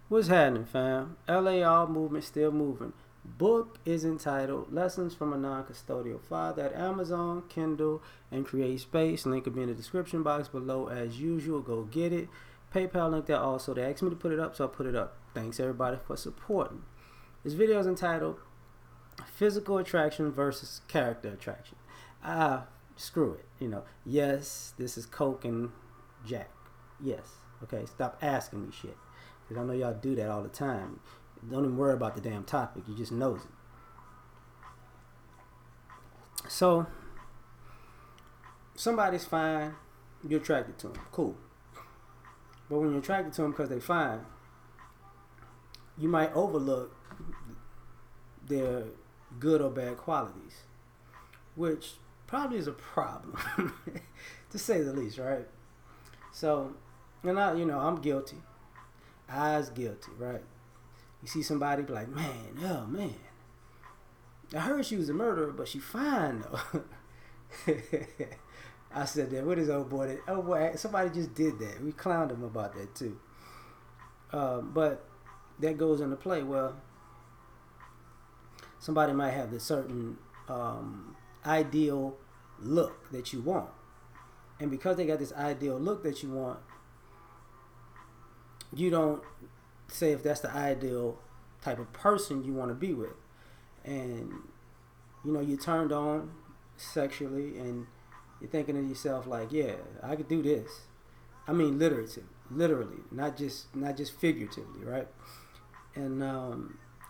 What's happening, fam? L.A.R. movement still moving. Book is entitled Lessons from a Non-Custodial Father at Amazon, Kindle, and Create Space. Link will be in the description box below as usual. Go get it. PayPal link there also. They asked me to put it up, so I put it up. Thanks everybody for supporting. This video is entitled Physical Attraction versus Character Attraction. Screw it. Yes, this is Coke and Jack. Yes. Okay, stop asking me shit. Because I know y'all do that all the time. Don't even worry about the damn topic. You just knows it. So, somebody's fine. You're attracted to them. Cool. But when you're attracted to them because they're fine, you might overlook their good or bad qualities. Which probably is a problem. To say the least, right? So, and I'm guilty. I was guilty, right? You see somebody be like, man, oh man, I heard she was a murderer, but she fine though. I said that. What is old boy? Oh boy, somebody just did that. We clowned him about that too. But that goes into play. Well, somebody might have this certain ideal look that you want, and because they got this ideal look that you want, you don't say if that's the ideal type of person you want to be with. And, you're turned on sexually and you're thinking to yourself like, yeah, I could do this. I mean, literally, not just figuratively, right? And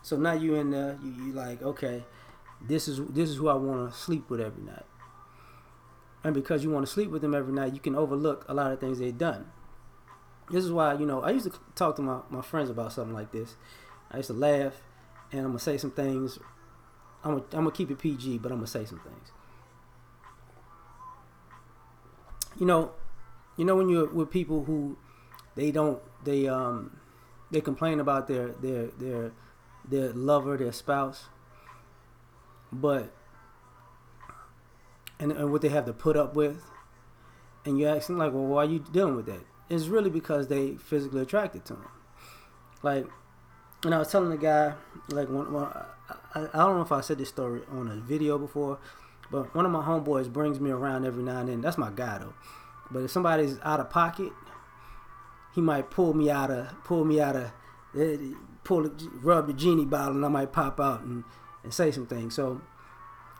so now you in there, you like, okay, this is who I want to sleep with every night. And because you want to sleep with them every night, you can overlook a lot of things they've done. This is why, I used to talk to my friends about something like this. I used to laugh, and I'm going to say some things. I'm going to keep it PG, but I'm going to say some things. When you're with people who they complain about their lover, their spouse, but and what they have to put up with, and you ask them like, well, why are you dealing with that? It's really because they physically attracted to him. Like, and I was telling the guy, like, I don't know if I said this story on a video before, but one of my homeboys brings me around every now and then. That's my guy though. But if somebody's out of pocket, he might rub the genie bottle, and I might pop out and say some things. So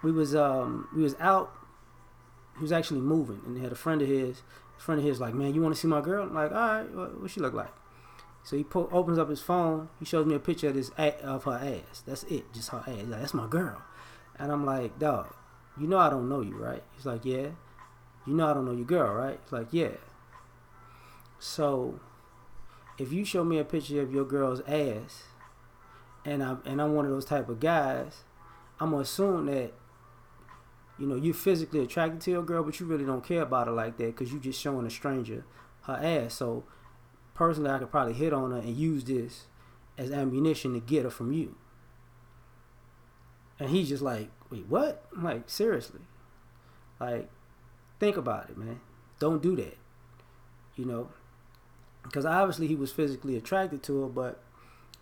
we was out. He was actually moving, and he had a friend of his. Like, man, you want to see my girl? I'm like, all right, what she look like? So he opens up his phone. He shows me a picture of her ass. That's it, just her ass. He's like, that's my girl. And I'm like, dog, I don't know you, right? He's like, yeah. I don't know your girl, right? He's like, yeah. So if you show me a picture of your girl's ass, and I'm one of those type of guys, I'm gonna assume that you're physically attracted to your girl, but you really don't care about her like that because you just showing a stranger her ass. So personally, I could probably hit on her and use this as ammunition to get her from you. And he's just like, wait, what? I'm like, seriously? Like, think about it, man. Don't do that. Because obviously he was physically attracted to her, but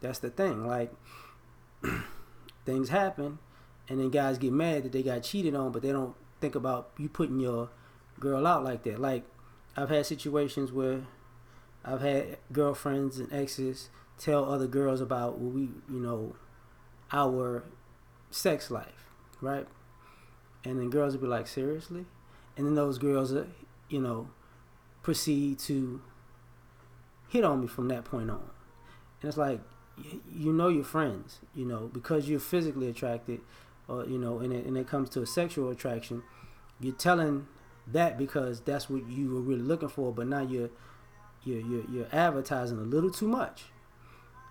that's the thing. Like, things happen. And then guys get mad that they got cheated on, but they don't think about you putting your girl out like that. Like, I've had situations where I've had girlfriends and exes tell other girls about our sex life, right? And then girls will be like, seriously? And then those girls, proceed to hit on me from that point on. And it's like, your friends, because you're physically attracted, and it comes to a sexual attraction, you're telling that because that's what you were really looking for, but now you're advertising a little too much,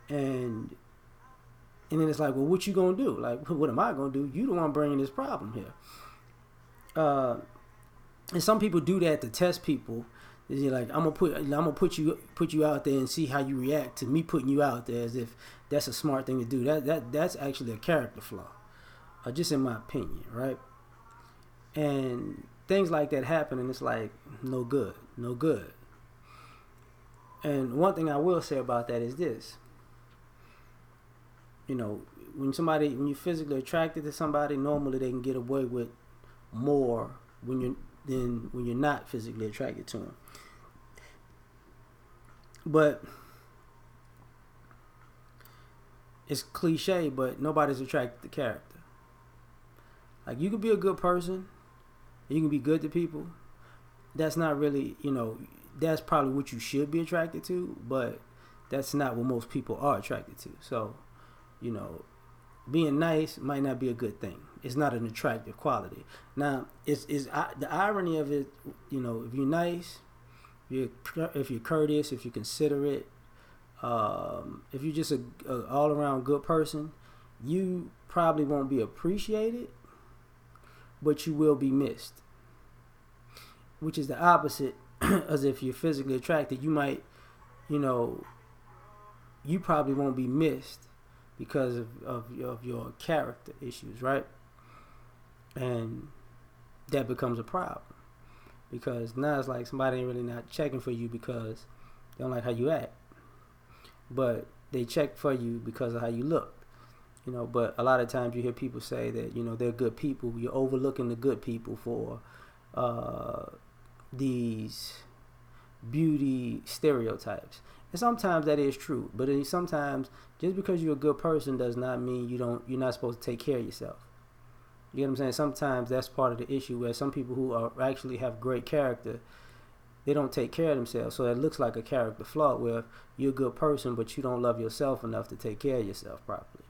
and then it's like, well, what you gonna do? Like, what am I gonna do? You the one bringing this problem here. And some people do that to test people. You're like, I'm gonna put you out there and see how you react to me putting you out there, as if that's a smart thing to do. That's actually a character flaw. Just in my opinion, right? And things like that happen, and it's like, no good. And one thing I will say about that is this. You know, when you're physically attracted to somebody, normally they can get away with more than when you're not physically attracted to them. But it's cliche, but nobody's attracted to character. Like, you can be a good person, you can be good to people. That's not really, that's probably what you should be attracted to, but that's not what most people are attracted to. So, being nice might not be a good thing. It's not an attractive quality. Now, it's the irony of it. If you're nice, if you're courteous, if you're considerate, if you're just a all around good person, you probably won't be appreciated, but you will be missed. Which is the opposite, as if you're physically attracted, you might, you probably won't be missed because of your character issues, right? And that becomes a problem, because now it's like somebody ain't really not checking for you because they don't like how you act, but they check for you because of how you look. But a lot of times you hear people say that they're good people. You're overlooking the good people for these beauty stereotypes. And sometimes that is true, but sometimes just because you're a good person does not mean you're not supposed to take care of yourself. You know what I'm saying? Sometimes that's part of the issue, where some people who actually have great character, they don't take care of themselves. So it looks like a character flaw, where you're a good person, but you don't love yourself enough to take care of yourself properly.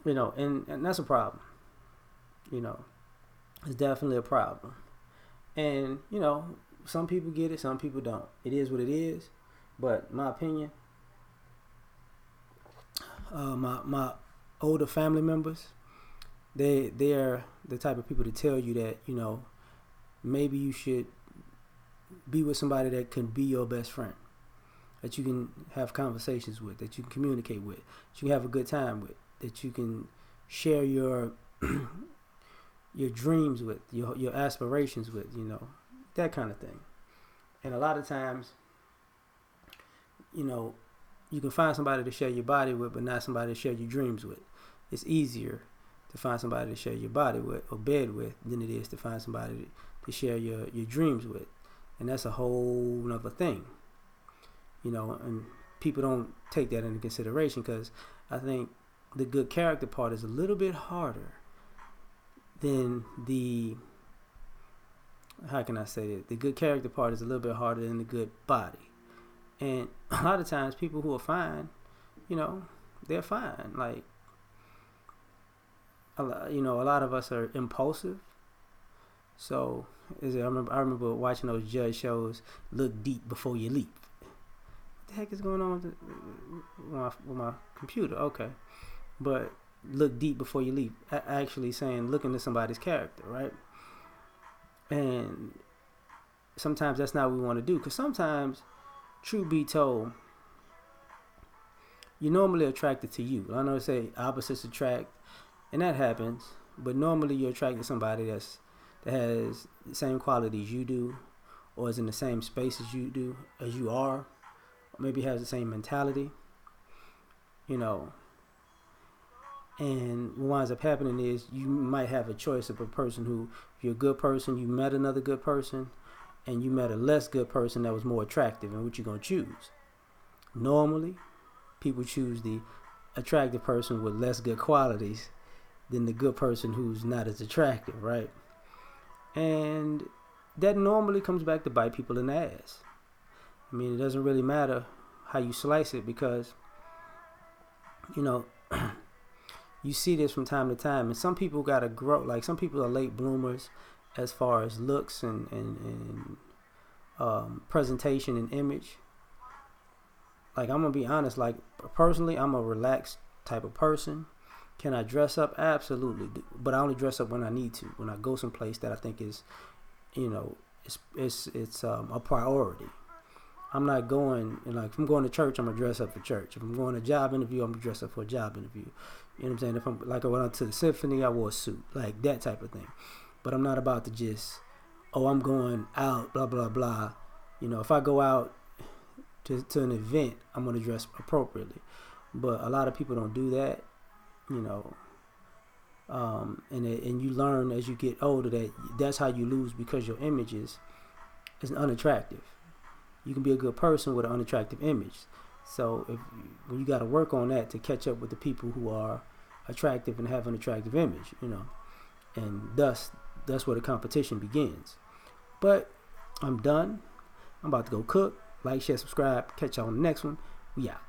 And that's a problem. It's definitely a problem. And, some people get it, some people don't. It is what it is. But my opinion, my older family members, they're the type of people to tell you that, maybe you should be with somebody that can be your best friend, that you can have conversations with, that you can communicate with, that you can have a good time with, that you can share your dreams with, your aspirations with, that kind of thing. And a lot of times, you can find somebody to share your body with, but not somebody to share your dreams with. It's easier to find somebody to share your body with or bed with than it is to find somebody to share your dreams with. And that's a whole nother thing. And people don't take that into consideration, because I think the good character part is a little bit harder than the, how can I say it? The good character part is a little bit harder than the good body. And a lot of times people who are fine, they're fine. Like, a lot of us are impulsive. So I remember watching those judge shows, Look Deep Before You Leap. What the heck is going on with my computer? Okay. But look deep before you leap. Actually saying look into somebody's character, right? And sometimes that's not what we want to do, because sometimes, truth be told, you're normally attracted to you. I know they say opposites attract, and that happens, but normally you're attracted to somebody that has the same qualities you do, or is in the same space as you are, or maybe has the same mentality, And what winds up happening is you might have a choice of a person who, if you're a good person, you met another good person, and you met a less good person that was more attractive, and what you're going to choose. Normally, people choose the attractive person with less good qualities than the good person who's not as attractive, right? And that normally comes back to bite people in the ass. I mean, it doesn't really matter how you slice it, because, you see this from time to time, and some people gotta grow. Like, some people are late bloomers as far as looks and presentation and image. Like, I'm gonna be honest. Like, personally, I'm a relaxed type of person. Can I dress up? Absolutely, but I only dress up when I need to. When I go someplace that I think is, it's a priority. I'm not going, like, if I'm going to church, I'm going to dress up for church. If I'm going to a job interview, I'm going to dress up for a job interview. You know what I'm saying? If I'm, like, I went out to the symphony, I wore a suit. Like, that type of thing. But I'm not about to just, I'm going out, blah, blah, blah. If I go out to an event, I'm going to dress appropriately. But a lot of people don't do that, you know. And you learn as you get older that that's how you lose, because your image is unattractive. You can be a good person with an unattractive image. So when you got to work on that to catch up with the people who are attractive and have an attractive image, you know, and that's where the competition begins. But I'm done. I'm about to go cook. Like, share, subscribe. Catch y'all on the next one. We out.